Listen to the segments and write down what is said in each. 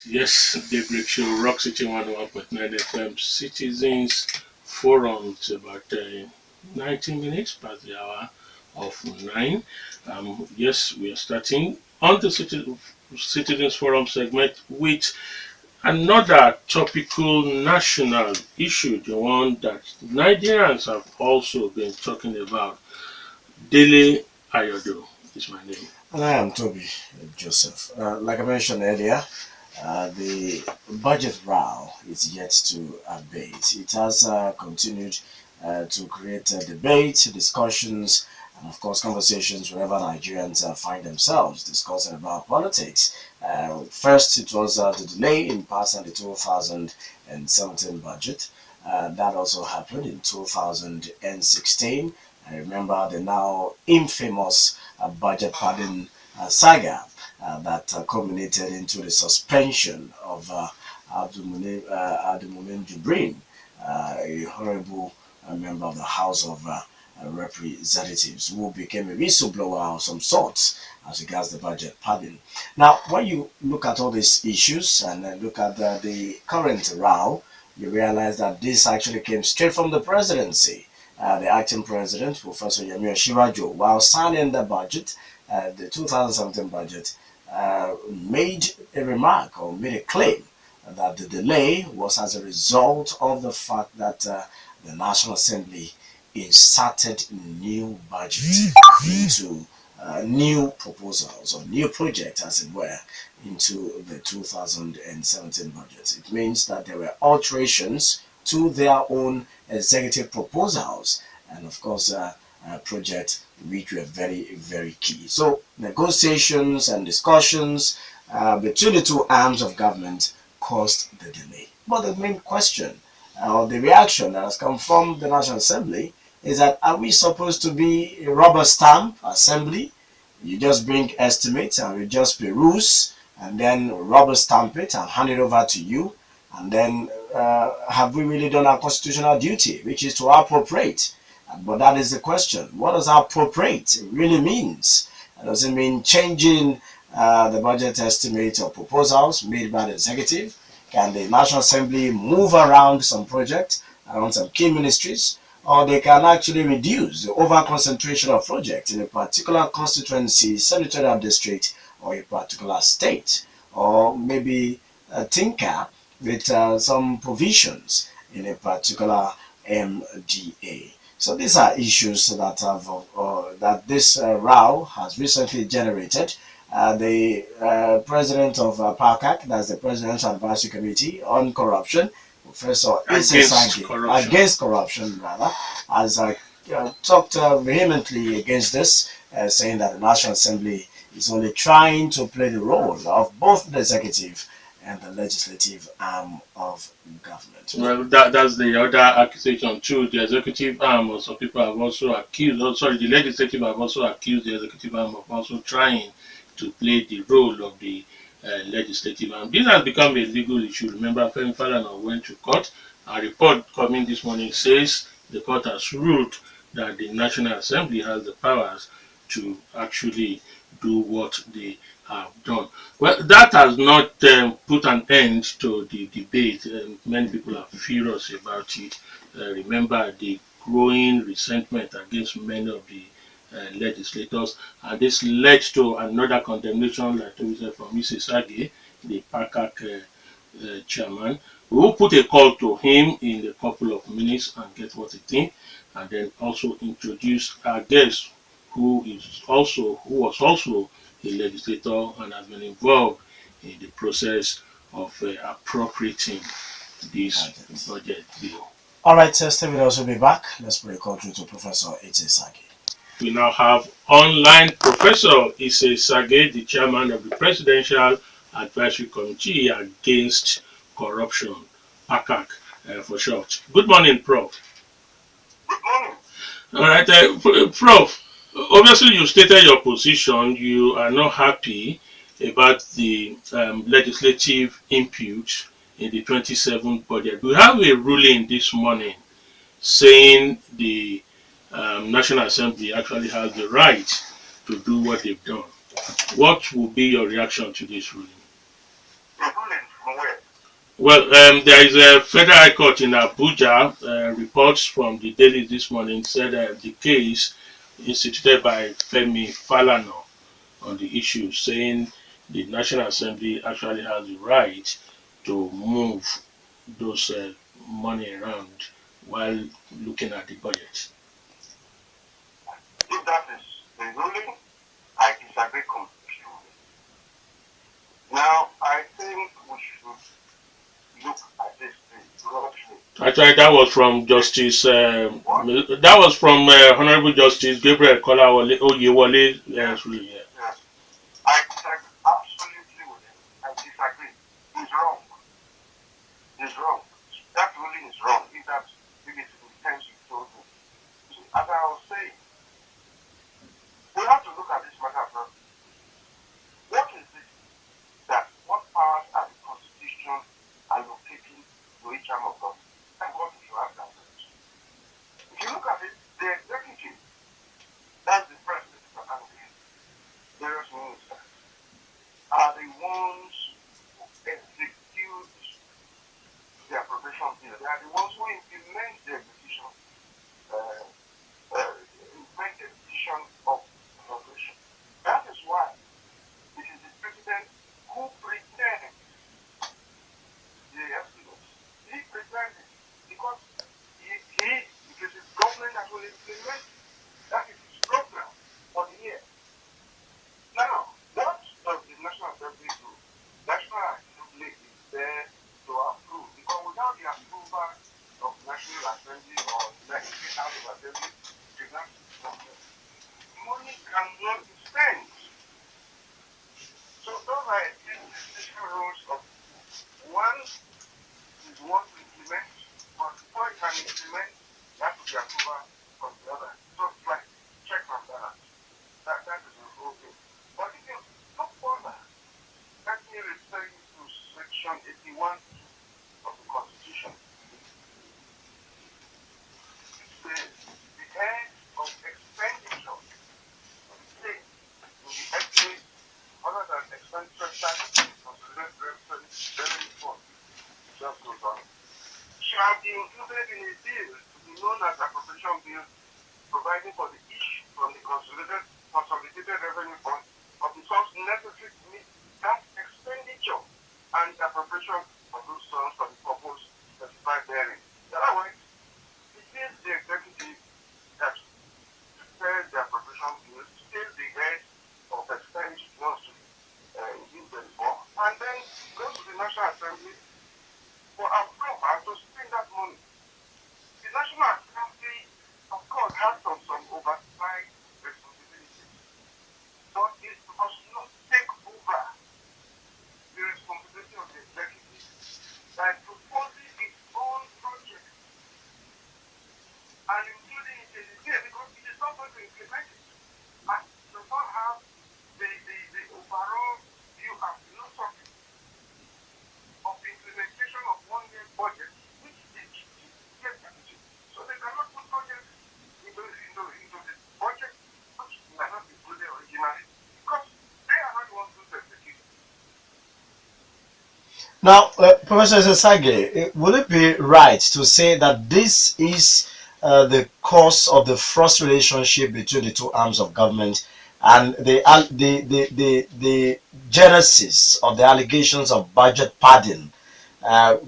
Yes, Daybreak Show, Rock City 101.9 FM, Citizens Forum. It's about 19 minutes past the hour of 9. Yes, we are starting on the Citizens Forum segment with another topical national issue, the one that Nigerians have also been talking about. Dele Ayodo is my name. And I am Toby Joseph. Like I mentioned earlier, the budget row is yet to abate. It has continued to create debate, discussions, and of course conversations wherever Nigerians find themselves discussing about politics. First, it was the delay in passing the 2017 budget. That also happened in 2016. I remember the now infamous budget pardon saga that culminated into the suspension of Abdulmunim Jibrin, a Honourable member of the House of Representatives, who became a whistleblower of some sort as regards the budget pardon. Now, when you look at all these issues and look at the current row, you realize that this actually came straight from the presidency. The acting president, Professor Yemi Shivajo, while signing the budget, the 2017 budget, made a remark or made a claim that the delay was as a result of the fact that the National Assembly inserted new budget into new proposals or new projects, as it were, into the 2017 budget. It means that there were alterations to their own executive proposals and, of course, projects which were very, very key. So, negotiations and discussions between the two arms of government caused the delay. But the main question or the reaction that has come from the National Assembly is that are we supposed to be a rubber stamp assembly? You just bring estimates and we just peruse and then rubber stamp it and hand it over to you. And then have we really done our constitutional duty, which is to appropriate? But that is the question. What does appropriate really means? Does it mean changing the budget estimate or proposals made by the executive? Can the National Assembly move around some projects, around some key ministries? Or they can actually reduce the over-concentration of projects in a particular constituency, senatorial district, or a particular state? Or maybe tinker with some provisions in a particular MDA. So these are issues that have that this row has recently generated. The president of PACAC, that's the Presidential Advisory Committee on Corruption, Professor Itse against corruption, rather, has talked vehemently against this, saying that the National Assembly is only trying to play the role of both the executive and the legislative arm of government. Well, that's the other accusation too. The executive arm, or some people have also accused, the legislative have also accused the executive arm of also trying to play the role of the legislative arm. This has become a legal issue. Remember, Femi Falana went to court. A report coming this morning says the court has ruled that the National Assembly has the powers to actually do what they have done. Well, that has not put an end to the debate. Many people are furious about it. Remember the growing resentment against many of the legislators, and this led to another condemnation, like we said, from Mrs. Sagay, the PACAC chairman. We will put a call to him in a couple of minutes and get what he thinks, and then also introduce our guest, who was also a legislator and has been involved in the process of appropriating this budget bill. All right, Steve will also be back. Let's put a call through to Professor Itse. We now have online Professor Itse Sagay, the chairman of the Presidential Advisory Committee Against Corruption, PACAC for short. Good morning, Prof. Good morning. All right, Prof. Obviously, you stated your position. You are not happy about the legislative input in the 27th budget. We have a ruling this morning saying the National Assembly actually has the right to do what they've done. What will be your reaction to this ruling? The ruling Well, there is a federal high court in Abuja. Reports from the Daily this morning said the case instituted by Femi Falana on the issue, saying the National Assembly actually has the right to move those money around while looking at the budget. If that is the ruling, I disagree completely. Now, I think we should look at this thing broadly. Actually, that was from Justice. What? That was from Honourable Justice Gabriel Kolawole Oyewole. Yes, Yeah. yes. I disagree absolutely with him. I disagree. He's wrong. He's wrong. That ruling is wrong. If it's intention told me. As I was saying, we have to look at this matter from what is it what powers are the Constitution allocating to each arm of government? And what if you ask that question? If you look at it, the executive, that's the president and the various ministers, are the ones who execute the appropriation bill. They are the ones who implement the execution, implement the execution of appropriation. That is why it is the president who presents the estimates. He presents it because because his government that will implement that is his program for the year. Now, what does the National Assembly do? National Assembly is there to approve because without the approval of National Assembly or National House of Assembly, the national government, money cannot be spent. So those are existing rules of one is what to implement, but before you can implement, you have to be approval from the other. So it's like check and balance. That is the whole thing. But if you look further, let me refer you to section 81 of the Constitution. It says the head of expenditure of the state will be estimate other than expenditure tax, considered revenue fund. It just goes on. Shall be included in a bill to be known as appropriation bill, providing for the issue from the consolidated revenue fund of the sums necessary to meet that expenditure and appropriation of those funds for the purpose specified therein. In other words, it is the executive that prepares the appropriation bill, still the head of expenditure wants to use them for, and then goes to the National Assembly for approval to spend that money. The National Assembly, of course, has some oversight responsibilities, but it must not take over the responsibility of the executive by proposing its own project and including it in the bill because it is not going to implement it. And does not have the overall view and philosophy of implementation of 1 year budget, which is the executive. So they cannot put projects into the budget which might not be included originally because they are not the ones who execute. Now, Professor Sagay, would it be right to say that this is the cause of the first relationship between the two arms of government and the genesis of the allegations of budget padding?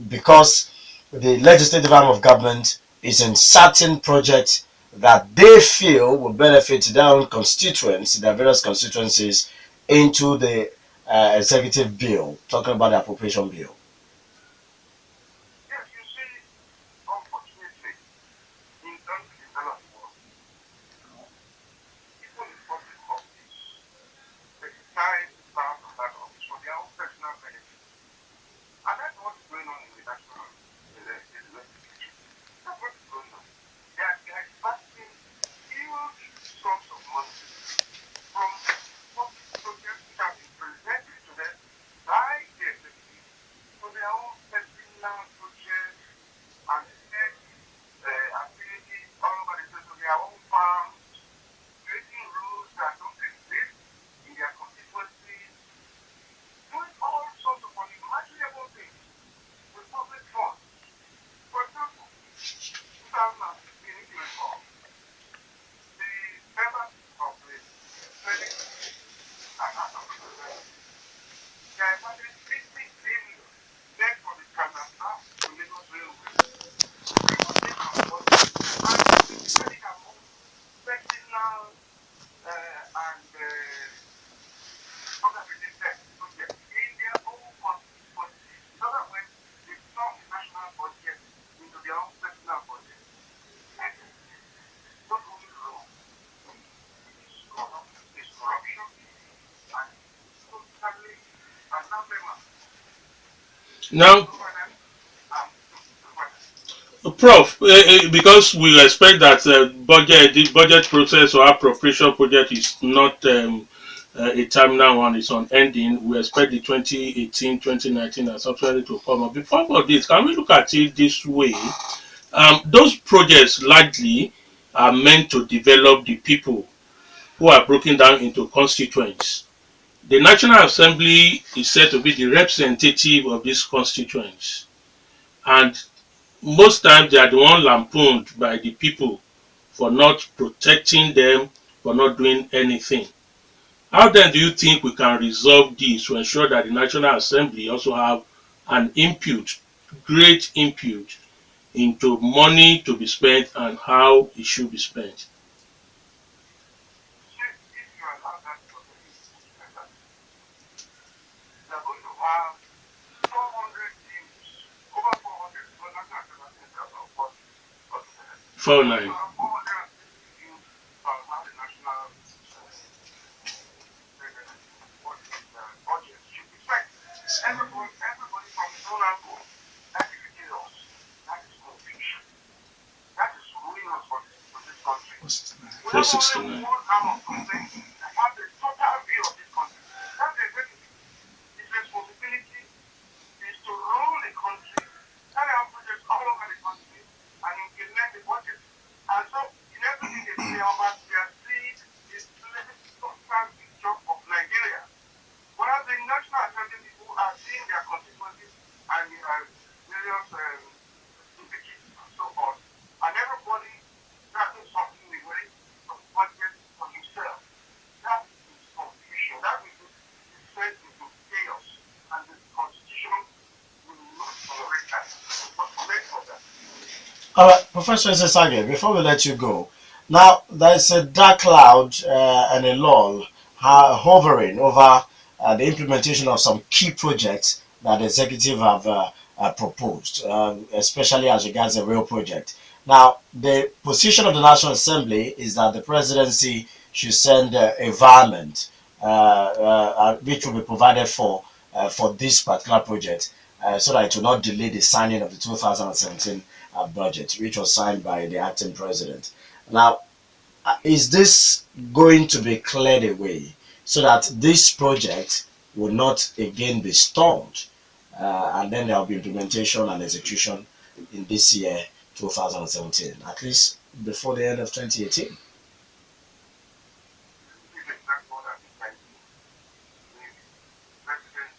Because the legislative arm of government is in certain projects that they feel will benefit their own constituents, their various constituencies, into the executive bill, talking about the appropriation bill. Yes, you see, unfortunately, in countries in the world, people in public office exercise the power of that office for their own personal benefit. And that's what is going on in the national legislature. That's what is going on. They are expecting huge sums of money from public projects which have been presented to them by the executive for their own personal projects and state activities all over the place, to their own farms, creating rules that don't exist in their constituencies, doing all sorts of unimaginable things with Now, So far then, so far then. Prof, because we expect that the budget process or appropriation project is not a terminal one, it's on ending. We expect the 2018, 2019 and subsequently to come up. Before all this, can we look at it this way? Those projects largely are meant to develop the people who are broken down into constituents. The National Assembly is said to be the representative of these constituents. And most times they are the one lampooned by the people for not protecting them, for not doing anything. How then do you think we can resolve this to ensure that the National Assembly also have an input, great input into money to be spent and how it should be spent? If you allow that to continue, they are going to have 400 teams, over 400, because that's not going to have of course, but For they're going to nine. have 450 teams from the national budget should be spent. Everybody from his own angle, that is chaos, that is confusion, that is ruinous for this country. We have only 469. one arm of government that has the total view of this country. That's the executive. His responsibility is to rule the country, carry out projects all over the country, and implement the budget. And so, in everything they say about their seed, is total picture of Nigeria. Whereas the National Assembly people are seeing their constituencies and various indications and so on, and everybody grabbing something away from budget for himself. That is confusion. That is descent into chaos, and the Constitution will not tolerate that. Will not tolerate for that. All right, Professor Sagay, before we let you go, now there's a dark cloud and a lull hovering over the implementation of some key projects that the executive have proposed, especially as regards the rail project. Now, the position of the National Assembly is that the presidency should send a environment which will be provided for this particular project so that it will not delay the signing of the 2017 budget, which was signed by the acting president. Now, is this going to be cleared away so that this project will not again be stalled? And then there will be implementation and execution in this year, 2017, at least before the end of 2018. This is exactly what I've been trying to do. The president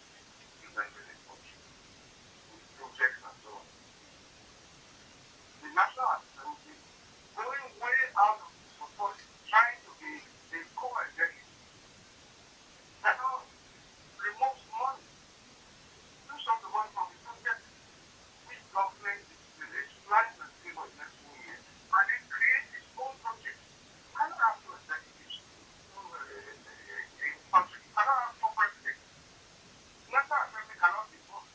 presented a budget with projects and so on. The National Assembly going way out of its authority, trying to be a co-executive, cannot remove money. Do something one from the project which government is planning to do for the next 2 years, and then create its own project. Cannot have two executives in country. Cannot have four presidents. National Assembly cannot be both.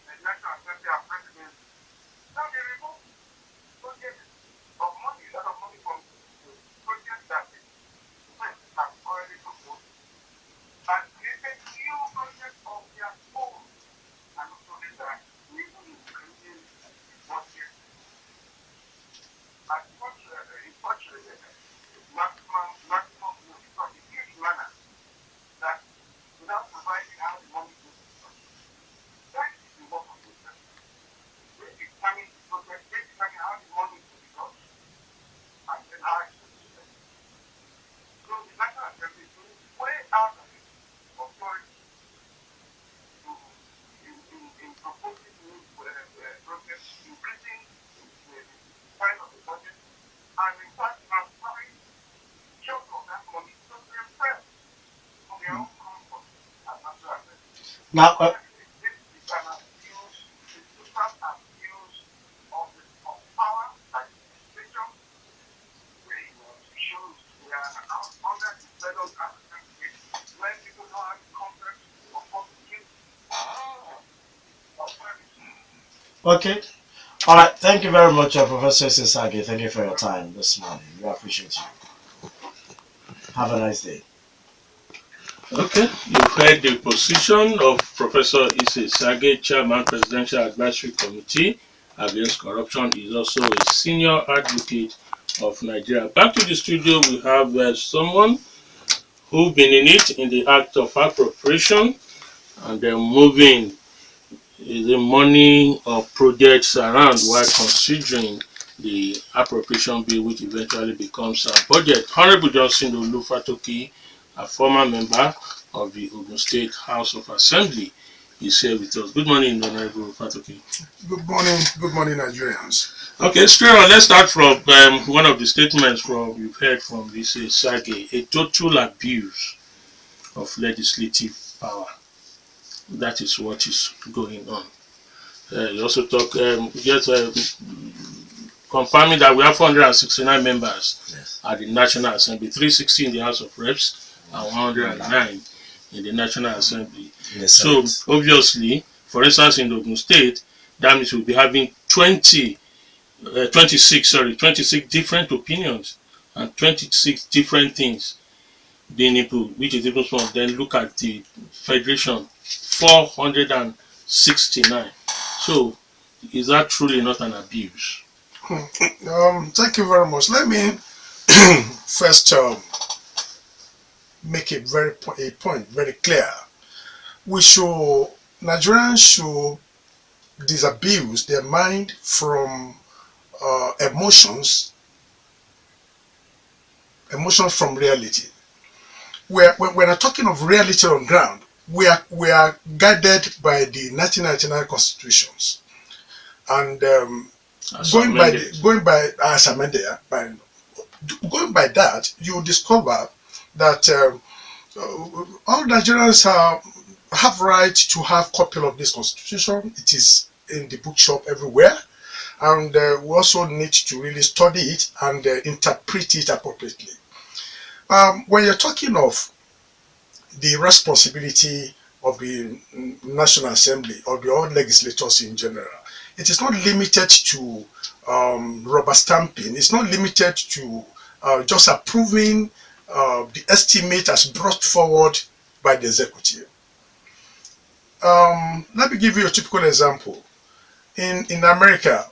The National Assembly and president. Now they remove projects of money, a lot of money from projects that the government have already proposed, and created new projects of their own. And also that even increasing the budget at such in such a maximum from the huge manner that without providing how the money goes to the country. That is the work of the government. They determine the project, they determine how the money is to be done, and then how it should be spent. So the National Assembly is way out of its authority to in proposing new projects, increasing the size of the budget, and in fact transferring chunk of that money to themselves for their own comfort as National Assembly. Now, This is an abuse, the total abuse of power by the legislature, where it shows we are under the federal government when people don't have the concept of what to do of privacy. okay. All right. Thank you very much, Professor Sagay. Thank you for your time this morning. We appreciate you. Have a nice day. Okay, you've heard the position of Professor Itse Sagay, Chairman, Presidential Advisory Committee Against Corruption. He is also a senior advocate of Nigeria. Back to the studio, we have someone who's been in it in the act of appropriation and then moving the money of projects around while considering the appropriation bill, which eventually becomes a budget. Honourable Johnson Olu Fatoki, a former member of the Ogun State House of Assembly, is here with us. Good morning, Honourable Fatoki. Good morning, Nigerians. Okay, straight on, let's start from one of the statements you've heard from this Sagay, a total abuse of legislative power. That is what is going on. You also talk, confirming that we have 469 members at the National Assembly, 360 in the House of Reps, and 109 in the National Assembly. So, obviously, for instance, in Ogun State, that means we'll be having 26 different opinions and 26 different things being input, which is even small. Then look at the Federation, 469. So, is that truly not an abuse? Thank you very much. Let me first make a point very clear. Nigerians should disabuse their mind from emotions from reality. When we're talking of reality on ground, we are guided by the 1999 constitutions, and going by that, you discover that all Nigerians have right to have copy of this constitution. It is in the bookshop everywhere, and we also need to really study it and interpret it appropriately. When you're talking of the responsibility of the National Assembly or the all legislators in general, it is not limited to rubber stamping. It's not limited to just approving the estimate as brought forward by the executive. Let me give you a typical example. In America,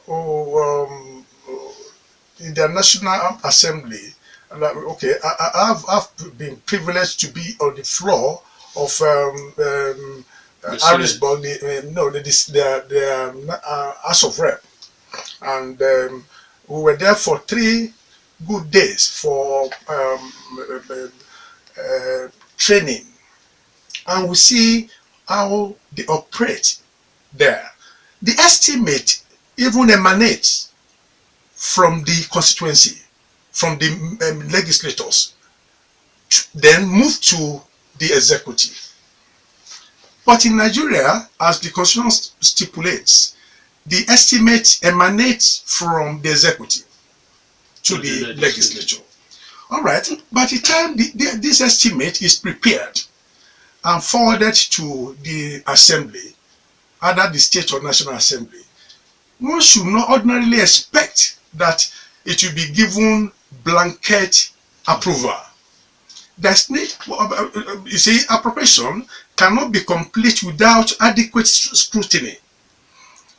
in the National Assembly, okay, I've been privileged to be on the floor of Harrisburg, the House of Rep, and we were there for 3 good days for training, and we see how they operate there. The estimate even emanates from the constituency, from the legislators, then move to the executive. But in Nigeria, as the constitution stipulates, the estimate emanates from the executive to the legislature. All right, by the time this estimate is prepared and forwarded to the assembly, either the state or national assembly, one should not ordinarily expect that it will be given blanket approval. There's need, you see, appropriation cannot be complete without adequate scrutiny.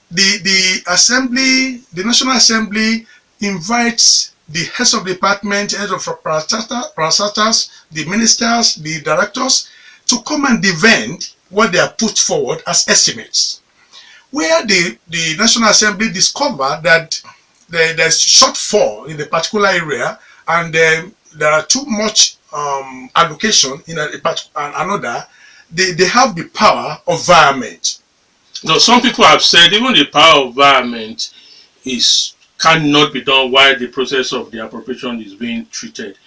The assembly, the National Assembly, invites the heads of department, heads of parastatals, the ministers, the directors, to come and defend what they are put forward as estimates. Where the National Assembly discover that there's shortfall in a particular area, and there are too much allocation in another, they have the power of virement. No, some people have said even the power of virement cannot be done while the process of the appropriation is being treated.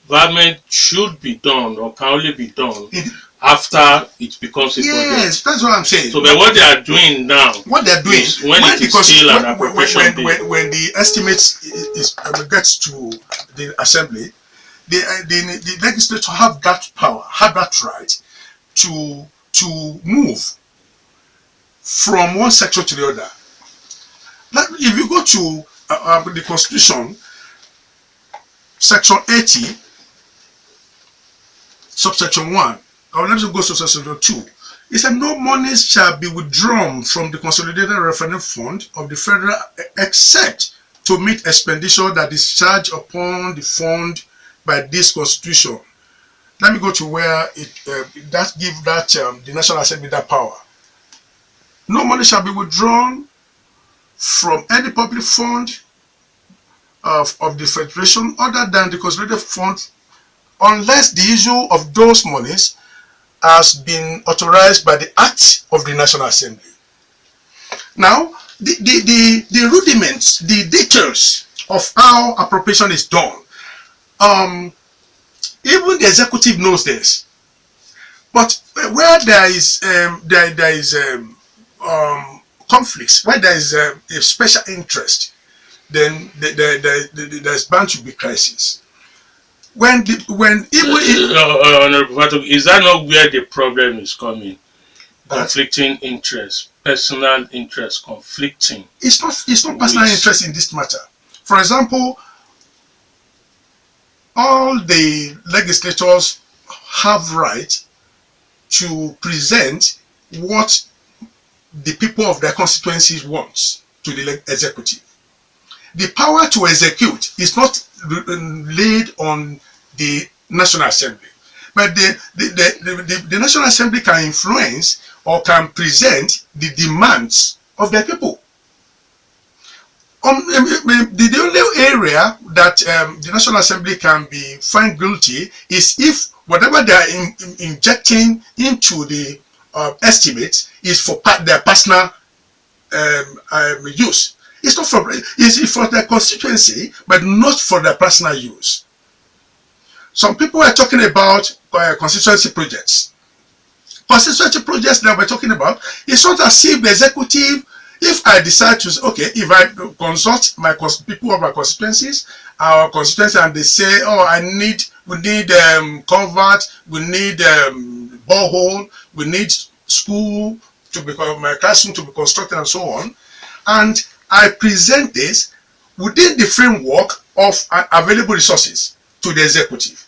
Virement should be done or can only be done after it becomes a budget. Yes, that's what I'm saying. So, but what they are doing now, when it is still an appropriation bill, when the estimate gets to the assembly, the legislature have that power, have that right to move from one section to the other. Like if you go to the Constitution, Section 80, subsection 1, or let me go to Schedule 2. It said no monies shall be withdrawn from the Consolidated Referendum Fund of the Federal except to meet expenditure that is charged upon the fund by this Constitution. Let me go to where that give that the National Assembly that power. No money shall be withdrawn from any public fund of the Federation other than the Consolidated Fund unless the issue of those monies has been authorized by the Act of the National Assembly. Now, the rudiments, the details of how appropriation is done, even the executive knows this. But where there is conflicts, where there is a special interest, then there's bound to be crisis. Honourable Fatoki, is that not where the problem is coming? Conflicting interests, personal interests, conflicting. It's not personal interest in this matter. For example, all the legislators have right to present what the people of their constituencies want to the executive. The power to execute is not laid on the National Assembly, but the National Assembly can influence or can present the demands of their people. The only area that the National Assembly can be found guilty is if whatever they are injecting into the estimates is for their personal use. It's not for it's for their constituency, but not for their personal use. Some people are talking about constituency projects. Constituency projects that we're talking about, it's not as if the executive, if I decide to, okay, if I consult my people of my constituencies, our constituency, and they say, oh, we need culvert, we need borehole, we need school to become my classroom to be constructed and so on, and I present this within the framework of available resources to the executive.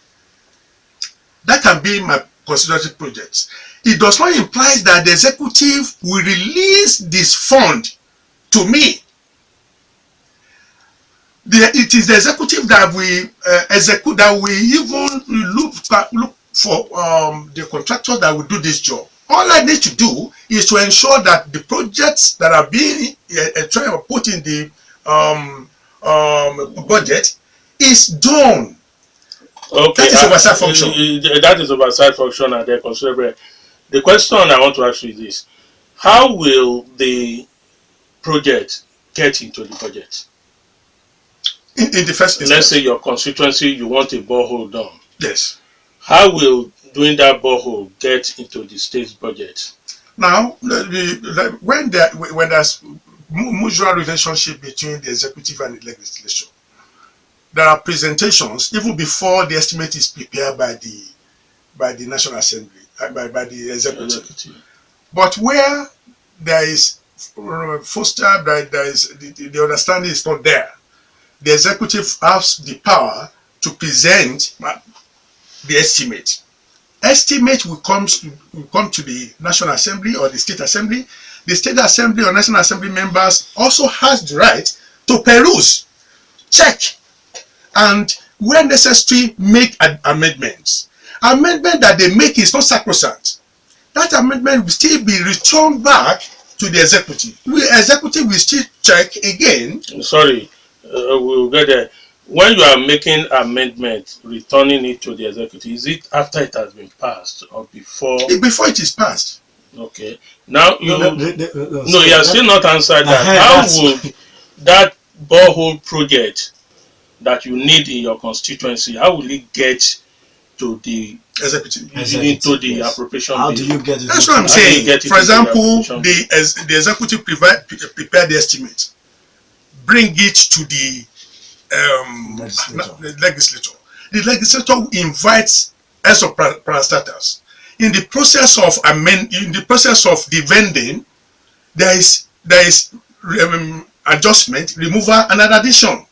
That can be my constituency projects. It does not imply that the executive will release this fund to me. It is the executive that we execute, that we even look for the contractor that will do this job. All I need to do is to ensure that the projects that are being put in the budget is done. Okay, that is oversight function. That is oversight function, and they're considerable. The question I want to ask you is this: how will the project get into the budget? In the first instance, let's say your constituency, you want a borehole done. Yes. How will doing that borehole get into the state's budget? Now, when there's mutual relationship between the executive and the legislature, there are presentations even before the estimate is prepared by the National Assembly, by the executive. But where there is foster, there is the understanding is not there. The executive has the power to present the estimate. Estimate will come to the National Assembly or the State Assembly. The State Assembly or National Assembly members also has the right to peruse, check, and where necessary make amendments. Amendment that they make is not sacrosanct. That amendment will still be returned back to the executive. The executive will still check again. Sorry, we'll get there. When you are making amendment, returning it to the executive, is it after it has been passed or before? Before it is passed. Okay. Now you you have still not answered that. How would that borehole project that you need in your constituency, how will it get to the executive into the appropriation How bill? do you get it? That's what I'm saying. For example, the executive prepare the estimate, bring it to the legislature. The legislature invites as of parastatals. In the process of the vending, there is adjustment, removal, and an addition.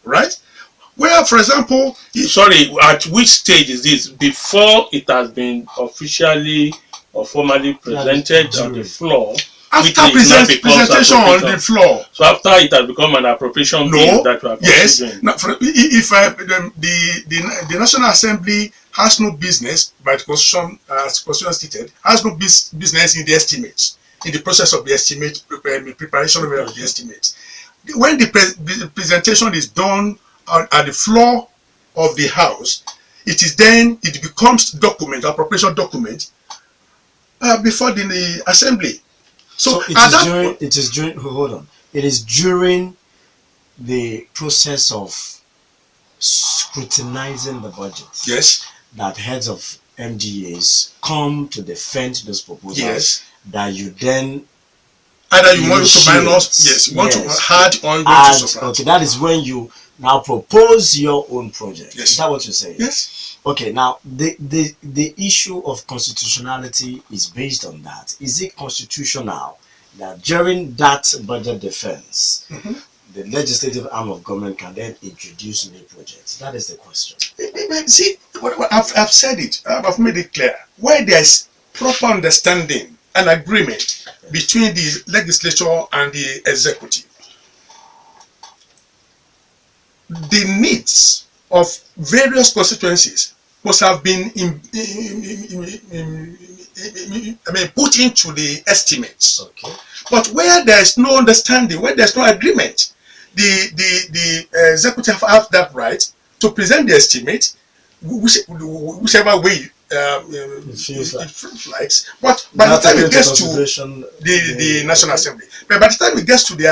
Right? Where, for example, Sorry, at which stage is this? Before it has been officially or formally presented on the floor, after which now becomes presentation on the appropriation. floor. So after it has become an appropriation bill No, that we are yes. considering. Now, if the National Assembly has no business, by the Constitution, as Constitution stated, has no business in the estimates, in the process of the estimate, preparation of the estimate. When the presentation is done at the floor of the House, it becomes document, appropriation document, before the Assembly. So it is during hold on. It is during the process of scrutinizing the budget. Yes. That heads of MDAs come to defend those proposals. Yes. That you then either you want to minus, yes, you want to add or you want to subtract. Okay, that is when you now propose your own project. Yes. Is that what you're saying? Yes. Okay, now the issue of constitutionality is based on that. Is it constitutional that during that budget defense, the legislative arm of government can then introduce new projects? That is the question. See, I've said it. I've made it clear. Where there is proper understanding and agreement between the legislature and the executive, the needs of various constituencies must have been put into the estimates. Okay. But where there is no understanding, where there is no agreement, the executive have that right to present the estimate, whichever way it feels likes. But by the time it gets to the National Assembly, but by the time it gets to the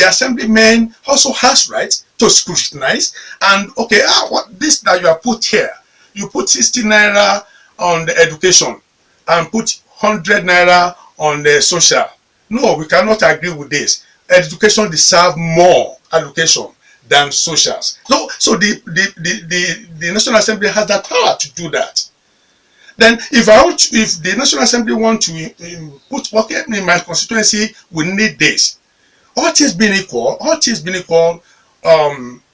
assemblyman also has right to scrutinize and what this that you have put here, you put 60 naira on the education and put 100 naira on the social. No, we cannot agree with this. Education deserves more allocation than socials. So the National Assembly has that power to do that. Then if the National Assembly want to put in my constituency, we need this. All things being equal,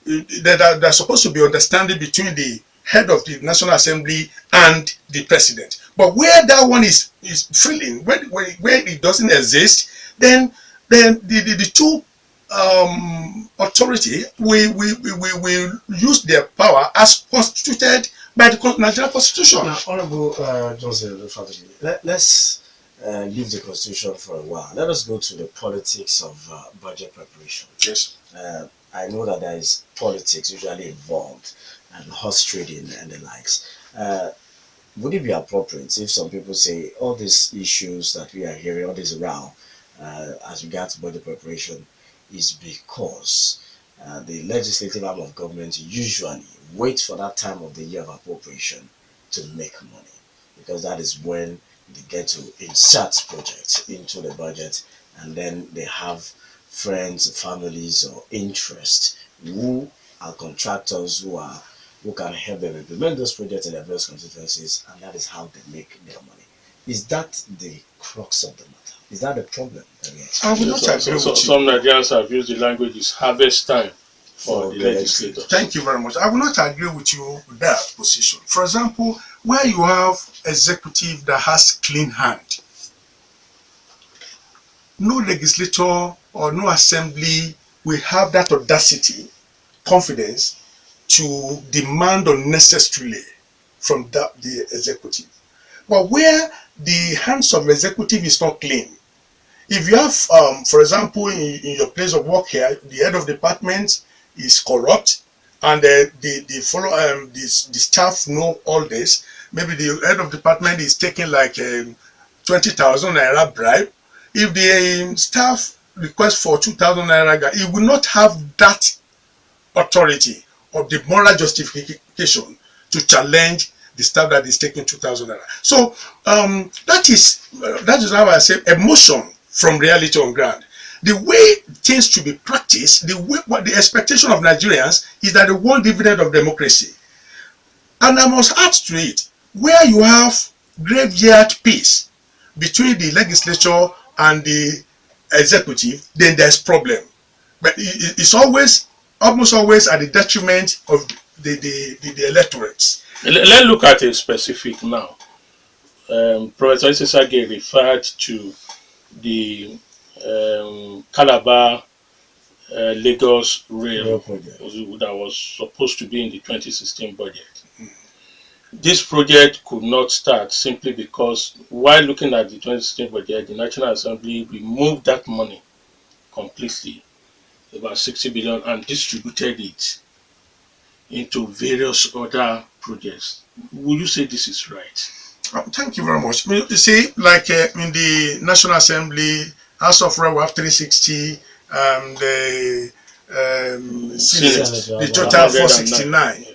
there's supposed to be understanding between the head of the National Assembly and the president. But where that one is failing, where it doesn't exist, then the two authority will use their power as constituted by the Nigerian Constitution. Now, Honourable Johnson Fatoki, let's leave the Constitution for a while. Let us go to the politics of budget preparation. Yes. I know that there is politics usually involved and horse trading and the likes. Would it be appropriate if some people say all these issues that we are hearing, all this row as regards budget preparation is because the legislative arm of government usually wait for that time of the year of appropriation to make money, because that is when they get to insert projects into the budget, and then they have friends, families, or interests who are contractors who can help them implement those projects in their various constituencies, and that is how they make their money. Is that the crux of the matter? Is that the problem? I will not agree with you. Some Nigerians have used the language is harvest time for the legislators. Thank you very much. I will not agree with you with that position. For example, where you have executive that has clean hand, no legislator or no assembly will have that audacity, confidence to demand unnecessarily from the executive. But where the hands of the executive is not clean, if you have, for example, in your place of work here, the head of department is corrupt, and the staff know all this. Maybe the head of department is taking like 20,000 naira bribe. If the staff requests for 2,000 naira, he will not have that authority or the moral justification to challenge the staff that is taking 2,000 naira. So that is how I say emotion from reality on ground. The way things should be practiced, the expectation of Nigerians is that they want dividend of democracy. And I must add to it, where you have graveyard peace between the legislature and the executive, then there's problem. But it's always almost always at the detriment of the electorates. Let's look at a specific now. Professor Itse Sagay referred to the Calabar Lagos Rail project. that was supposed to be in the 2016 budget. This project could not start simply because while looking at the 2016 budget, the National Assembly removed that money completely, about 60 billion, and distributed it into various other projects. Would you say this is right? Thank you very much. You see, like in the National Assembly, House of Rep, we have 360, the Senate, the total 469.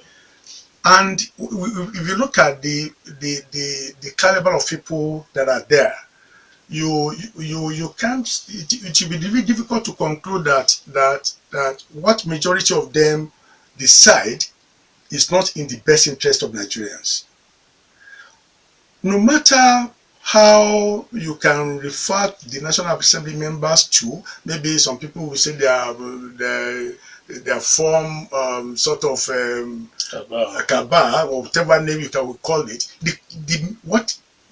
And if you look at the caliber of people that are there, you can't. It will be very difficult to conclude that what majority of them decide is not in the best interest of Nigerians. No matter how you can refer the National Assembly members to, maybe some people will say they are form sort of cabal or whatever name you can call it.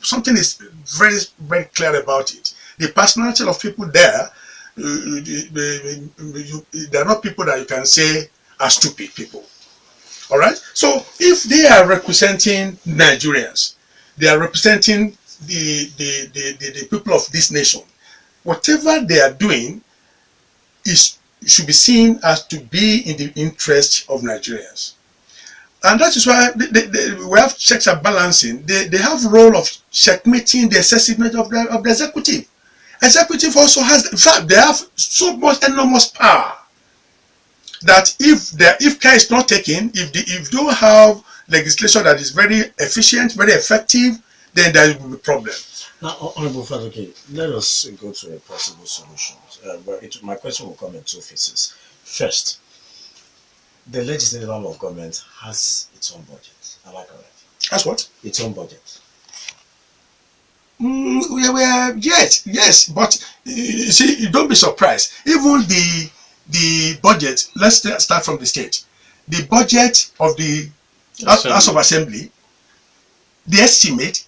Something is very, very clear about it. The personality of people there, they are not people that you can say are stupid people. All right. So if they are representing Nigerians, they are representing the people of this nation. Whatever they are doing should be seen as to be in the interest of Nigerians. And that is why we have checks and balancing. They have role of checkmating the excessiveness of the executive. Executive also has, in fact, they have so much enormous power that if care is not taken, if you don't have legislation that is very efficient, very effective, then there will be problems. Now, Honourable Fatoki, let us go to a possible solution. My question will come in two phases. First, the legislative arm of government has its own budget. Am I correct? Has what? Its own budget. Yes, but you see, don't be surprised. Even the budget, let's start from the state. The budget of the House of Assembly, the estimate,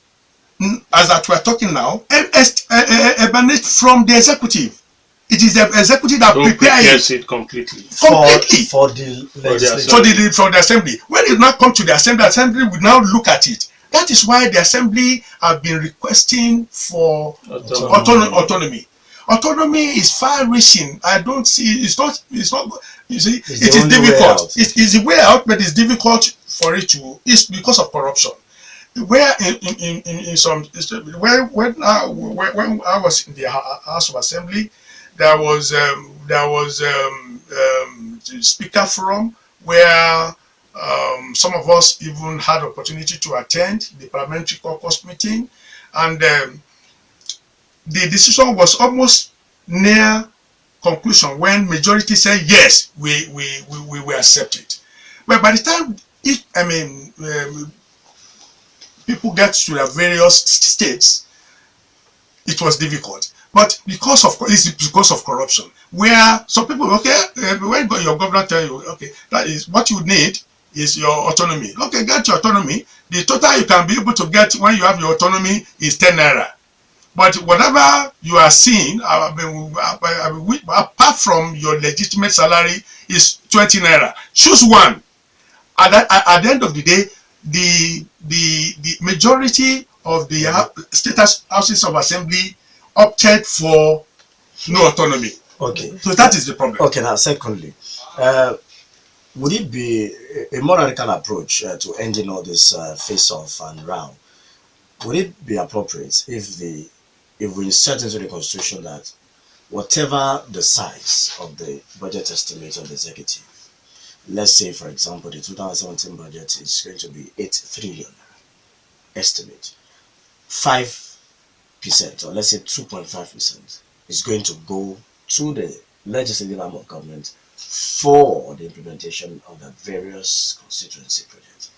as that we're talking now, emanates from the executive. It is the executive that prepares it completely. For the legislature. For the assembly. When it now comes to the assembly will now look at it. That is why the assembly have been requesting for autonomy. Autonomy is far-reaching. I don't see. It's not. You see, it is difficult. It is the way out, but it's difficult for it to. It's because of corruption. Where in some when I was in the House of Assembly, there was speaker forum where some of us even had opportunity to attend the parliamentary caucus meeting, and the decision was almost near conclusion when majority said yes, we will accept it. But by the time people get to their various states, it was difficult. But because of corruption, where some people, when your governor tell you, that is what you need is your autonomy. Okay, get your autonomy. The total you can be able to get when you have your autonomy is 10 naira. But whatever you are seeing, apart from your legitimate salary, is 20 naira. Choose one. At the end of the day, the majority of the state houses of assembly opted for no autonomy. Okay. So that is the problem. Okay, now secondly, would it be a more radical approach to ending all this face-off and row? Would it be appropriate if we insert into the constitution that whatever the size of the budget estimate of the executive, let's say for example the 2017 budget is going to be 8 trillion estimate, 5% or let's say 2.5% is going to go to the legislative arm of government for the implementation of the various constituency projects.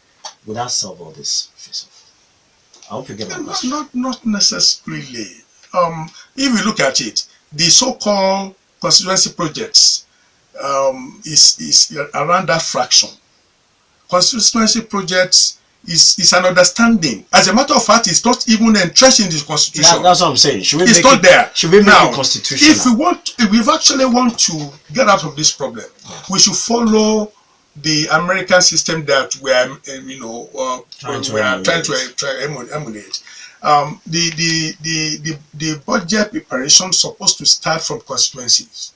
Would that solve all this face-off? I hope you get my question. Not necessarily. If you look at it, the so-called constituency projects, is around that fraction. Constituency projects is an understanding. As a matter of fact, it's not even entrenched in the constitution. That's what I'm saying. Should we it's make not there. Should we make now, it constitutional? If we actually want to get out of this problem, we should follow the American system that we are, trying to emulate. The budget preparation supposed to start from constituencies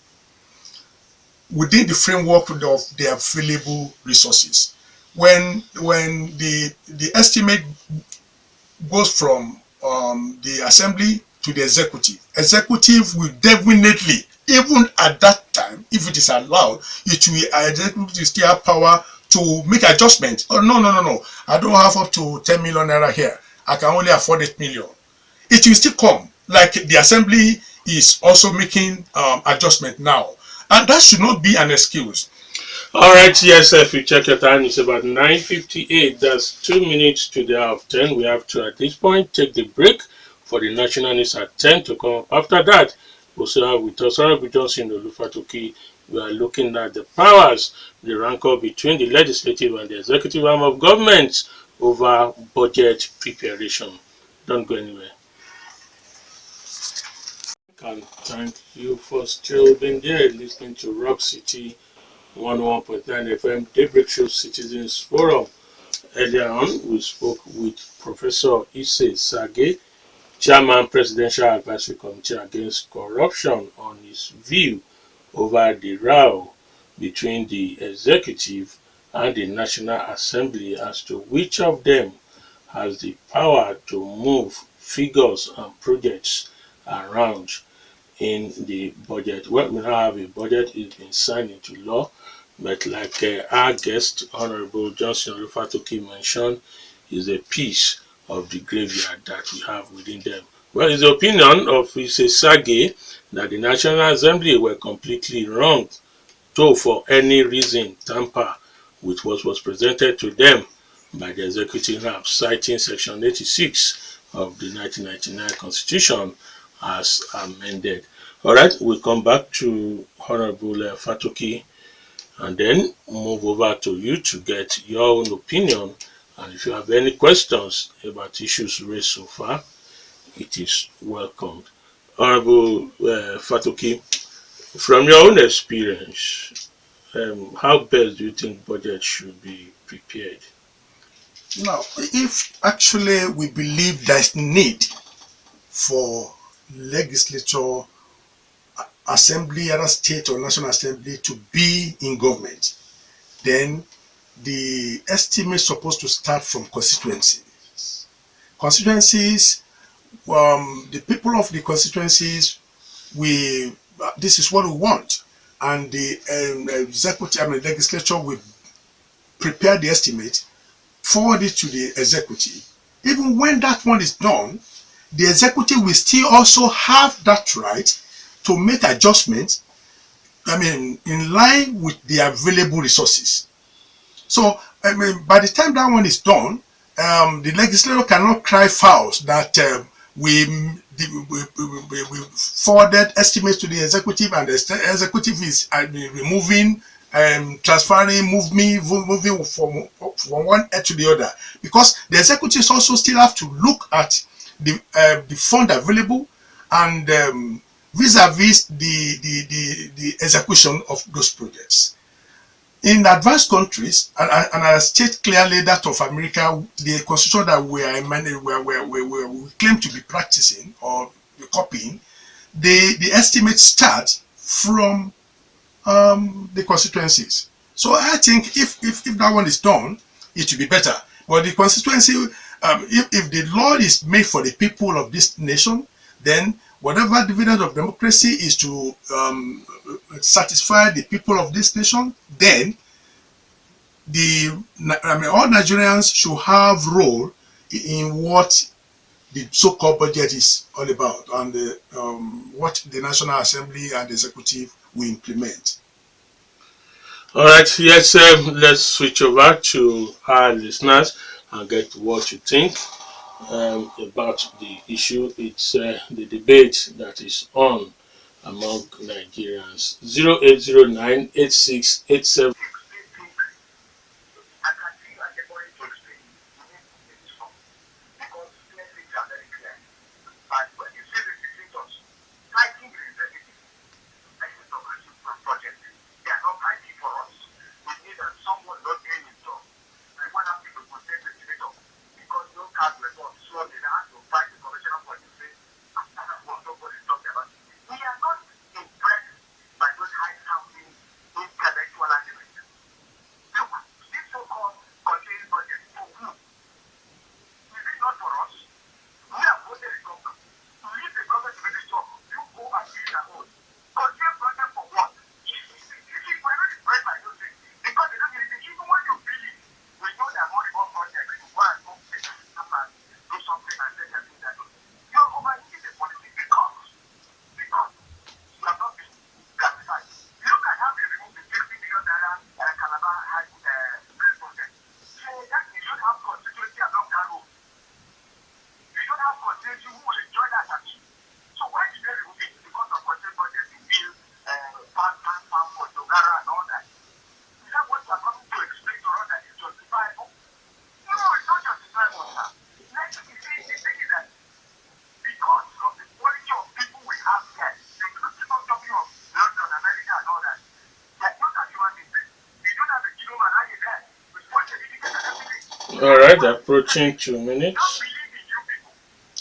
within the framework of the available resources. When the estimate goes from the assembly to the executive will definitely, even at that time, if it is allowed, it will executive still have power to make adjustments. Oh no, I don't have up to 10 million naira here. I can only afford 8 million. It will still come. Like the assembly is also making adjustment now. And that should not be an excuse. All right, yes, if you check your time, it's about 9:58. That's 2 minutes to the hour of 10. We have to, at this point, take the break for the national news at 10 to come up. After that, we'll still have with us Honourable Johnson Fatoki. We are looking at the powers, the rancor between the legislative and the executive arm of government over budget preparation. Don't go anywhere. And thank you for still being there, listening to Rock City 101.9 FM Daybreak Show Citizens Forum. Earlier on, we spoke with Professor Itse Sagay, Chairman Presidential Advisory Committee Against Corruption, on his view over the row between the executive and the National Assembly as to which of them has the power to move figures and projects around in the budget. Well, we now have a budget, it's been signed into law, but like our guest, Honourable Johnson Fatoki, mentioned, is a piece of the graveyard that we have within them. Well, it's the opinion of Itse Sagay that the National Assembly were completely wrong to, for any reason, tamper with what was presented to them by the executive arm, citing Section 86 of the 1999 Constitution as amended. All right, we'll come back to Honourable Fatoki and then move over to you to get your own opinion. And if you have any questions about issues raised so far, it is welcomed. Honourable Fatoki, from your own experience, how best do you think budget should be prepared? Now, if actually we believe there's need for legislature, assembly, either state or national assembly, to be in government, then the estimate is supposed to start from constituencies. Constituencies, the people of the constituencies, this is what we want, and the executive, the legislature will prepare the estimate, forward it to the executive. Even when that one is done, the executive will still also have that right to make adjustments, in line with the available resources. So, by the time that one is done, the legislature cannot cry foul that we forwarded estimates to the executive, and the executive is removing, transferring, moving from one end to the other, because the executives also still have to look at the fund available and vis-a-vis the execution of those projects. In advanced countries, and I state clearly that of America, the constitution that we claim to be practicing or copying, the estimates start from the constituencies. So I think if that one is done, it will be better. But the constituency, if the law is made for the people of this nation, then whatever dividend of democracy is to satisfy the people of this nation, then all Nigerians should have role in what the so-called budget is all about, and what the National Assembly and the Executive will implement. All right, yes, let's switch over to our listeners and get what you think about the issue. It's the debate that is on among Nigerians. 0809 8687. I can see you are able to explain. You need to make this up. Because clear things are very clear. But when you see the dictators fighting the executive, progressive project, they are not fighting for us. We need someone not doing it job. And what happened to protect the dictator? Because no card results, so they have to fight the commissioner for you say, after that one, nobody talking about it. We are not impressed by those high sounding intellectual arguments. Look, this so-called contained budget for who? Is it not for us? We have voted the government. Leave the government to do the job. You go and do your own. Contain budget for what? You see, we're not impressed by those things. Because they don't need it. Even when you believe, we know that money won't project. You go and go pick up and do something and say that thing that you're overseeing the policy because you have not been gratified. Look at how they removed the 60 million naira Calabar high rail project. So that you don't have constituency along that road. You don't have constituency who will enjoy that action. So why did they remove it? Because of constituency budget to build farm for Dogara and all that. Is that what you are coming to explain to us that is justifiable? No, it's not justifiable, sir. Next, the thing is that because of the quality of people we have here, including not talking of London, America, and all that, they are not as human beings. You don't have a kilo man hanging there with one certificate and everything. All right, approaching 2 We don't minutes. believe in you people.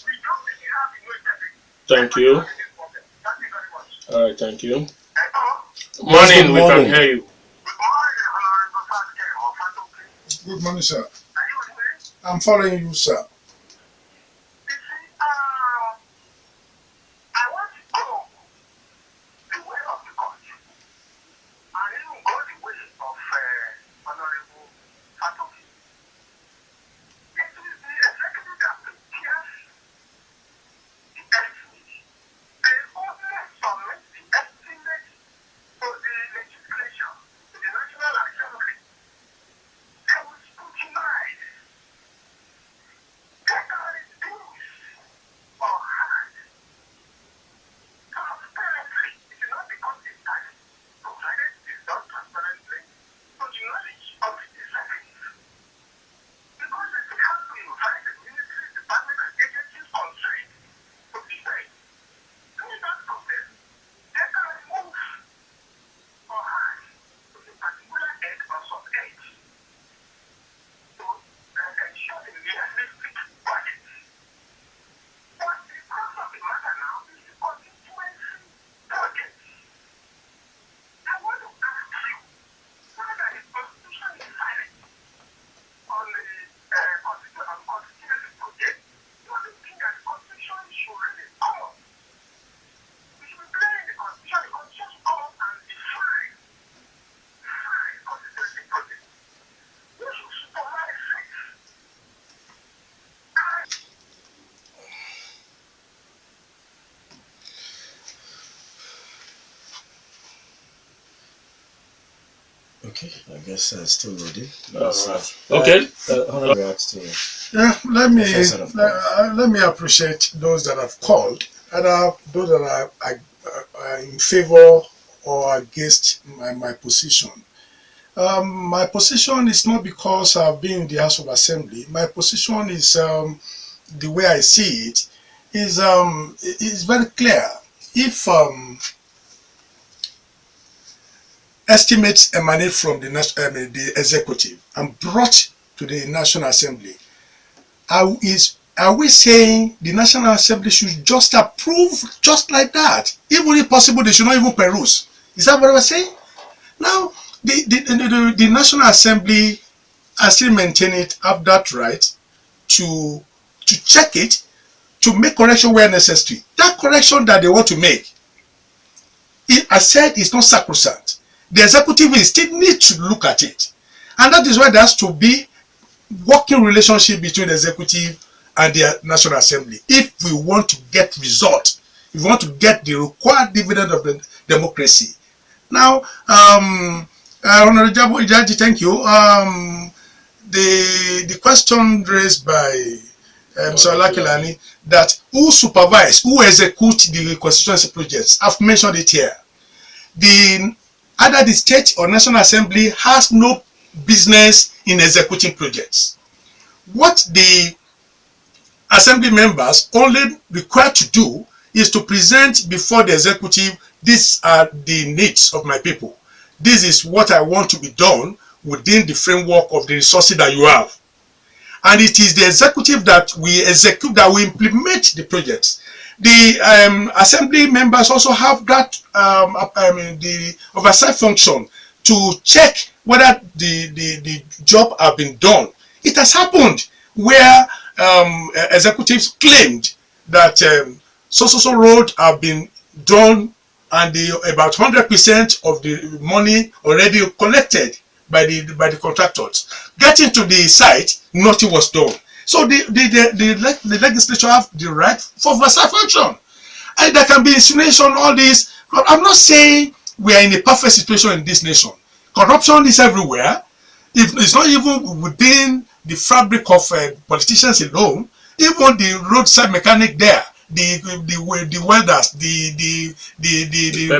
We don't believe how we know everything. Thank you. Thank you very much. All right, thank you. Hello? Morning, good we can morning. hear you. Good morning, Honourable Sagay or Fatoki. Good morning, sir. Are you listening? I'm following you, sir. You see, I want to go the way of the country. I even go the way of Honourable Fatoki. It is the executive that prepares the estimate. They only submit the estimate to the legislation, to the National Assembly. They will scrutinize. They can reduce or hide transparently. It is not because it's tax, provided it is done transparently to the knowledge of the executive. Because they still have to invite the ministry, department, and agencies concerned to be said. In that process, they can remove or hide to a particular end or sub-end to ensure the realistic budget. But the crux of the matter now is the constituency budget. I want to ask you whether the Constitution is silent on the constituency project. Don't you think that the Constitution should really come up? We should be playing the Constitution. The Constitution should come up and define constituency project. We should supervise it. Okay, I guess still loading. All right. Okay. Honourable reacts to Yeah, Professor of let me appreciate those that have called and those that are in favor or against my position. My position is not because I've been in the House of Assembly. My position is the way I see it is very clear. If estimates emanate from the executive and brought to the National Assembly, are we saying the National Assembly should just approve just like that? Even if possible, they should not even peruse. Is that what we're saying? Now, the National Assembly, I still maintain it, have that right to check it, to make correction where necessary. That correction that they want to make, I said, is not sacrosanct. The executive will still need to look at it. And that is why there has to be working relationship between the executive and the National Assembly. If we want to get result, if we want to get the required dividend of the democracy. Now, Honourable Ijaji, thank you. The question raised by Mr. Olakilani, that who supervise, who execute the constituency projects. I've mentioned it here. Either the state or National Assembly has no business in executing projects. What the Assembly members only required to do is to present before the executive, these are the needs of my people. This is what I want to be done within the framework of the resources that you have. And it is the executive that we execute, that we implement the projects. The assembly members also have that the oversight function to check whether the job have been done. It has happened where executives claimed that so road have been done, and about 100% of the money already collected by the contractors. Getting to the site, nothing was done. So the legislature have the right for oversight function. And there can be insinuation, all this. But I'm not saying we are in a perfect situation in this nation. Corruption is everywhere. If it's not even within the fabric of politicians alone, even the roadside mechanic there, the welders, the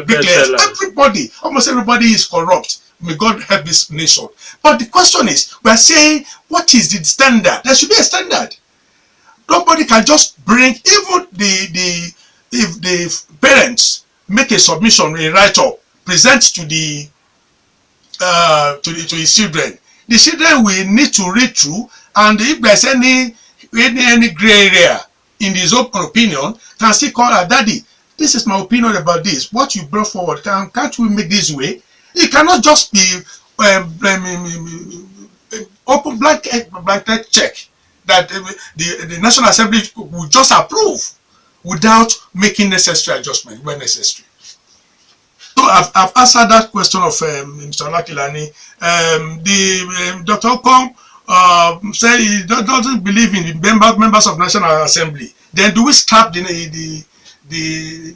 bricklayers, everybody, almost everybody is corrupt. May God help this nation. But the question is, we are saying, what is the standard? There should be a standard. Nobody can just bring, even if the parents make a submission, a write-up, present to his children. The children will need to read through, and if there's any gray area in his own opinion, can still call her daddy. This is my opinion about this. What you brought forward, can't we make this way? It cannot just be open blanket check that the National Assembly will just approve without making necessary adjustment when necessary. So I've answered that question of Mr. Olakilani. Dr. Okong say he doesn't believe in the members of National Assembly. Then do we scrap the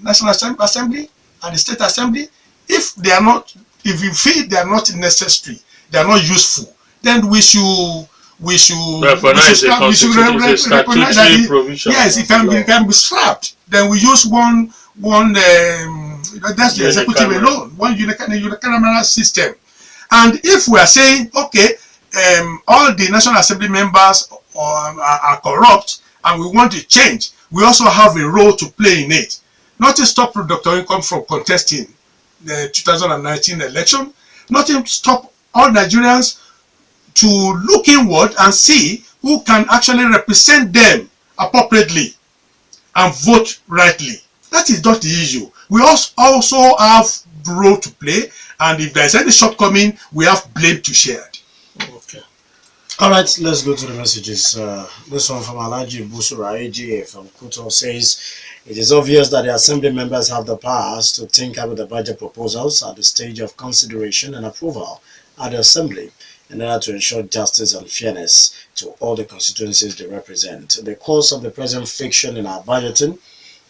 National Assembly and the State Assembly? If they are not, if you feel they are not necessary, they are not useful, then we should recognize that yes, it can be scrapped. Then we use one that's the executive alone, one unicameral system. And if we are saying, okay, all the National Assembly members are corrupt and we want to change, we also have a role to play in it. Not to stop Dr. Income from contesting the 2019 election, not to stop all Nigerians to look inward and see who can actually represent them appropriately and vote rightly. That is not the issue. We also have the role to play, and if there is any shortcoming, we have blame to share. Okay. All right, let's go to the messages. This one from Alaji Busura AGA from Kuto says, it is obvious that the Assembly members have the powers to tinker with the budget proposals at the stage of consideration and approval at the Assembly in order to ensure justice and fairness to all the constituencies they represent. The cause of the present friction in our budgeting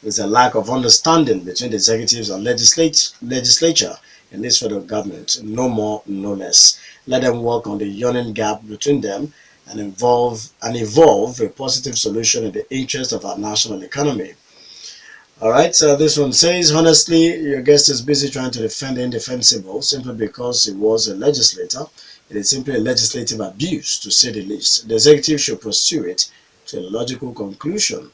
is a lack of understanding between the executives and legislature in this federal government. No more, no less. Let them work on the yawning gap between them and evolve a positive solution in the interest of our national economy. All right, this one says, honestly, your guest is busy trying to defend the indefensible simply because he was a legislator. It is simply a legislative abuse, to say the least. The executive should pursue it to a logical conclusion.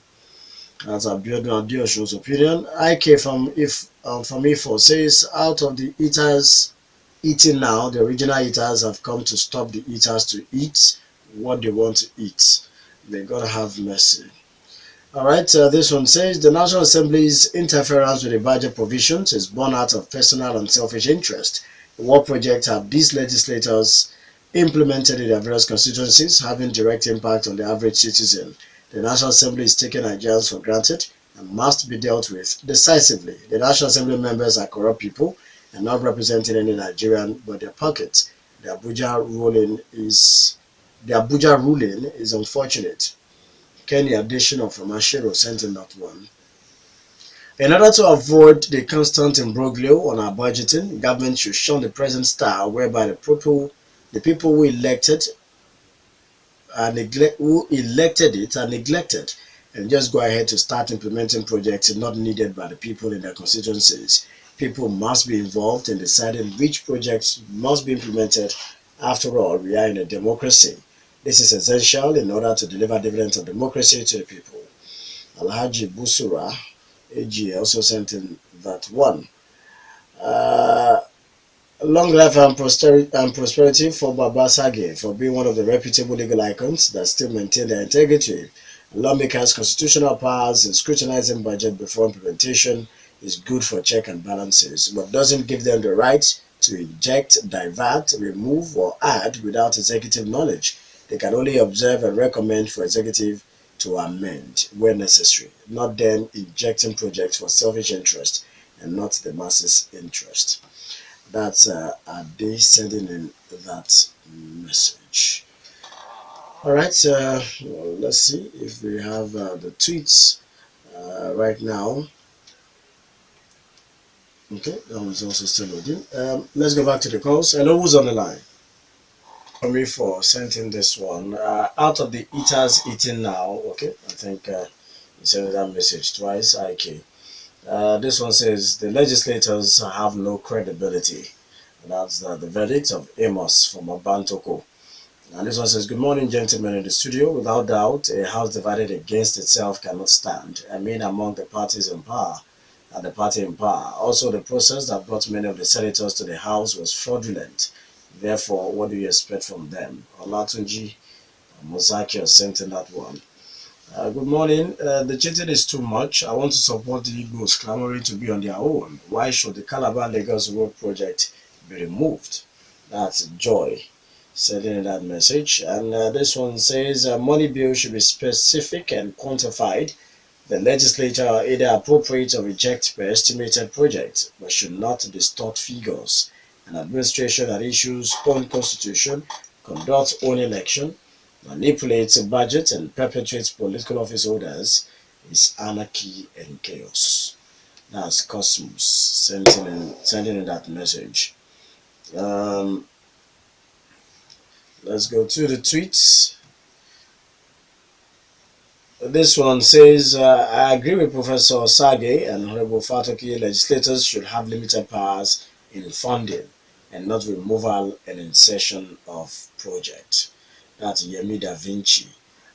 That's Ayodo Adeosun's opinion. IK from IFO says, out of the eaters eating now, the original eaters have come to stop the eaters to eat what they want to eat. May God have mercy. All right, this one says, the National Assembly's interference with the budget provisions is born out of personal and selfish interest. What projects have these legislators implemented in their various constituencies having direct impact on the average citizen? The National Assembly is taking Nigerians for granted and must be dealt with decisively. The National Assembly members are corrupt people and not representing any Nigerian but their pockets. The Abuja ruling is unfortunate. Kenny Additional from Ashero sent in that one. In order to avoid the constant imbroglio on our budgeting, government should shun the present style whereby the people who elected who elected it are neglected and just go ahead to start implementing projects not needed by the people in their constituencies. People must be involved in deciding which projects must be implemented. After all, we are in a democracy. This is essential in order to deliver dividends of democracy to the people. Alhaji Busura AG also sent in that one. Uh, Long life and prosperity for Baba Sagay for being one of the reputable legal icons that still maintain their integrity. Lawmakers' constitutional powers in scrutinizing budget before implementation is good for check and balances, but doesn't give them the right to inject, divert, remove, or add without executive knowledge. They can only observe and recommend for executive to amend where necessary, not them injecting projects for selfish interest and not the masses' interest. That's Ade sending in that message. All right, well, let's see if we have the tweets right now. Okay, that one's also still loading. Let's go back to the calls. Hello, who's on the line? For me for sending this one. Out of the eaters eating now. Okay, I think you sent that message twice. Okay. This one says the legislators have no credibility. That's the verdict of Amos from Abantoko. And this one says, good morning, gentlemen in the studio. Without doubt, a house divided against itself cannot stand. I mean, among the parties in power, and the party in power. Also, the process that brought many of the senators to the house was fraudulent. Therefore, what do you expect from them? Olatunji Mozaki sent in that one. Good morning. The cheating is too much. I want to support the Igbos clamoring to be on their own. Why should the Calabar Lagos Road project be removed? That's Joy sending in that message. And this one says money bill should be specific and quantified. The legislature either appropriate or reject per estimated project, but should not distort figures. An administration that issues own constitution, conducts own election, manipulates a budget and perpetuates political office holders is anarchy and chaos. That's Cosmos sending in that message. Let's go to the tweets. This one says, I agree with Professor Sagay and Honourable Fatoki. Legislators should have limited powers in funding and not removal and insertion of projects. That's Yemi Da Vinci.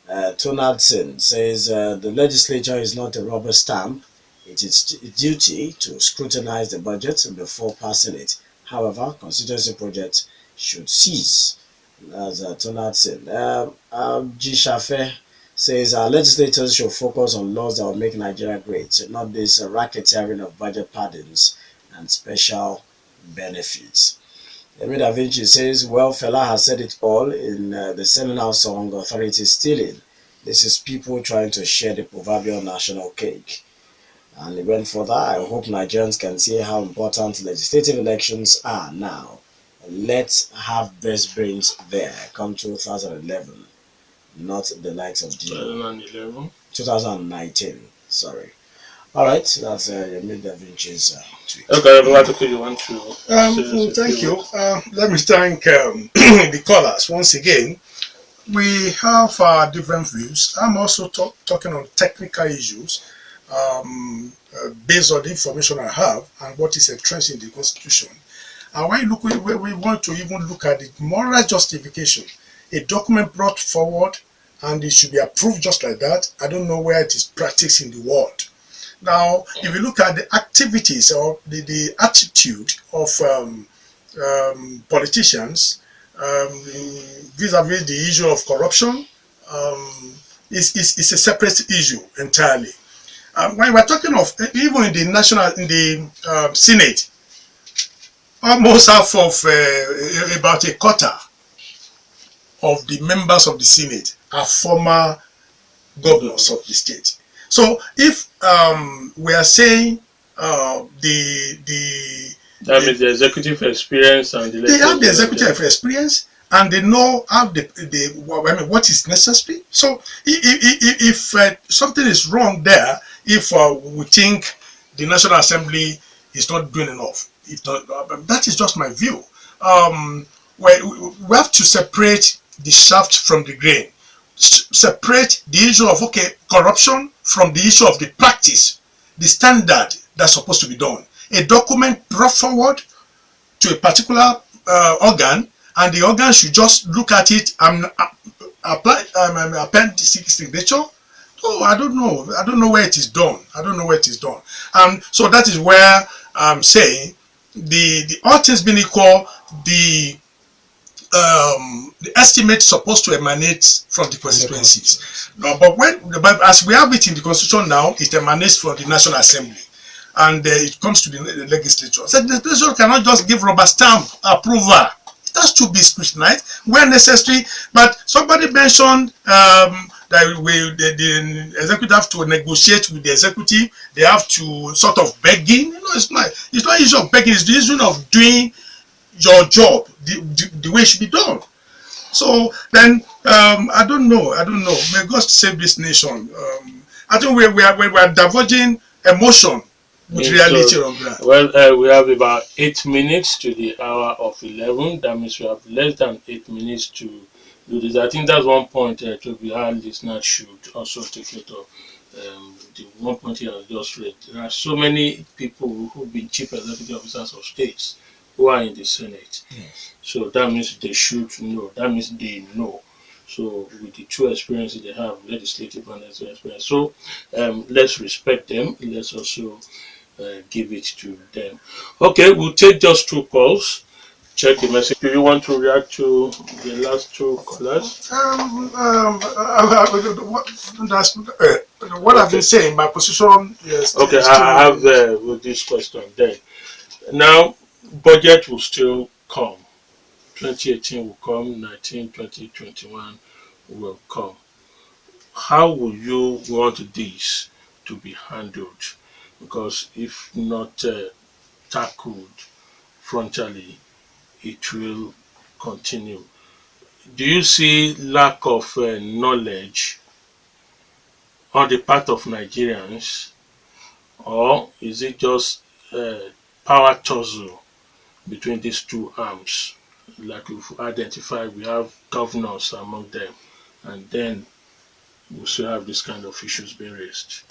Tonaldson says the legislature is not a rubber stamp. It is its duty to scrutinize the budget before passing it. However, constituency projects should cease. That's Tonaldson. G. Shafe says our legislators should focus on laws that will make Nigeria great, not this racketeering of budget pardons and special benefits. Emi Da Vinci says, well, Fela has said it all in the seminal song Authority Stealing. This is people trying to share the proverbial national cake. And he went further, I hope Nigerians can see how important legislative elections are now. Let's have best brains there come 2011, not the likes of 2019, sorry. All right, that's Yemi Da Vinci's tweet. Okay, what you want to thank you. Let me thank the callers once again. We have different views. I'm also talking on technical issues based on the information I have and what is entrenched in the Constitution. And when you look, we want to even look at the moral justification. A document brought forward and it should be approved just like that. I don't know where it is practiced in the world. Now, if you look at the activities or the attitude of politicians vis-a-vis the issue of corruption, is a separate issue entirely. When we're talking of even in the Senate, almost half of about a quarter of the members of the Senate are former governors of the state. So if we are saying that means the executive experience and they have the executive experience and they know how what is necessary. So if something is wrong there, if we think the National Assembly is not doing enough, that is just my view. We have to separate the shaft from the grain. separate the issue of corruption from the issue of the practice, the standard that's supposed to be done. A document brought forward to a particular organ, and the organ should just look at it and apply append signature. Oh, I don't know. I don't know where it is done. I don't know where it is done. And so that is where I'm saying the all things being equal, the estimate supposed to emanate from the constituencies. But as we have it in the constitution now, it emanates from the National Assembly, and it comes to the legislature. So the legislature cannot just give rubber stamp approval. It has to be scrutinized where necessary. But somebody mentioned that the executive have to negotiate with the executive. They have to sort of begging. It's not issue of begging. It's the issue of doing your job the way it should be done. So then I don't know. May God save this nation. I think we are diverging emotion with reality of that. Well, we have about 8 minutes to the hour of 11. That means we have less than 8 minutes to do this. I think that's one point Tobi, our listeners should also take note of. The one point he has just read. There are so many people who've been chief executive officers of states who are in the Senate. Yes. So that means they should know. That means they know. So with the two experiences they have, legislative and legislative experience. So let's respect them. Let's also give it to them. Okay, we'll take just 2 calls. Check the message. Do you want to react to the last 2 callers? What I've been saying, my position is. Okay, I have with this question then. Now, budget will still come. 2018 will come, 19, 20, 21 will come. How will you want this to be handled? Because if not tackled frontally, it will continue. Do you see lack of knowledge on the part of Nigerians, or is it just power tussle between these two arms? Like we've identified, we have governors among them, and then we still have this kind of issues being raised.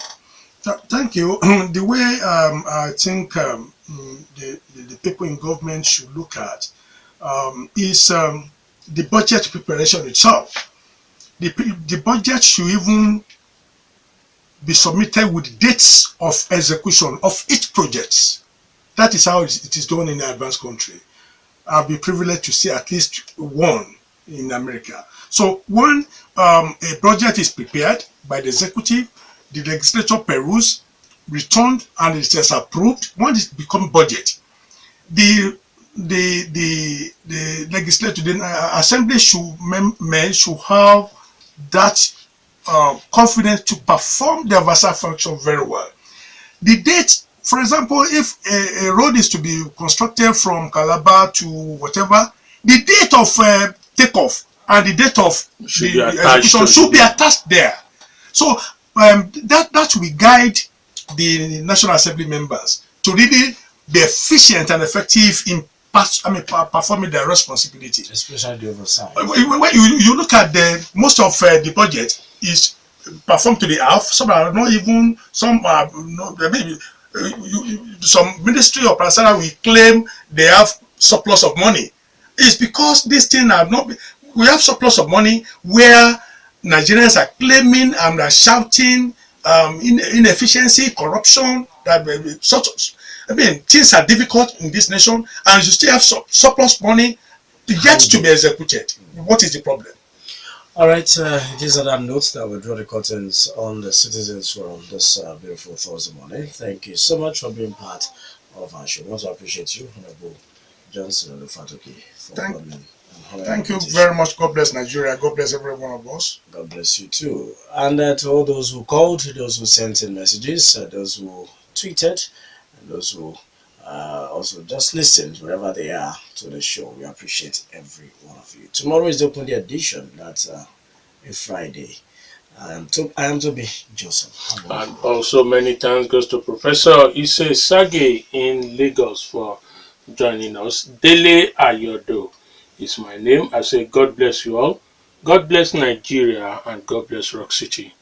Thank you. The way I think the people in government should look at is the budget preparation itself. The budget should even be submitted with dates of execution of each project. That is how it is done in an advanced country. I'll be privileged to see at least one in America. So when a budget is prepared by the executive, the legislature peruse, returned, and it is approved, when it becomes budget, the legislature, the assembly should have that confidence to perform the oversight function very well. The date, for example, if a road is to be constructed from Calabar to whatever, the date of takeoff and the date of the execution should be attached there. So that will guide the National Assembly members to really be efficient and effective in performing their responsibility. Especially the oversight. When you look at most of the budget is performed to the half. Some are not even, some are not, maybe some ministry or personnel will claim they have surplus of money. It's because these things are not, we have surplus of money where Nigerians are claiming and are shouting inefficiency, corruption, that things are difficult in this nation, and you still have surplus money yet to be executed. What is the problem? All right, these are the notes that will draw the curtains on the Citizens Forum this beautiful Thursday morning. Thank you so much for being part of our show. I want to appreciate you, Honourable Johnson and Fatoki, for coming. Thank you very much. God bless Nigeria. God bless every one of us. God bless you too. And to all those who called, those who sent in messages, those who tweeted, and those who also just listened wherever they are to the show. We appreciate every one of you. Tomorrow is the open day edition. That's a Friday. I am Tobi Joseph. And also many thanks goes to Professor Itse Sagay in Lagos for joining us. Dele Ayodo is my name. I say God bless you all. God bless Nigeria and God bless Rock City.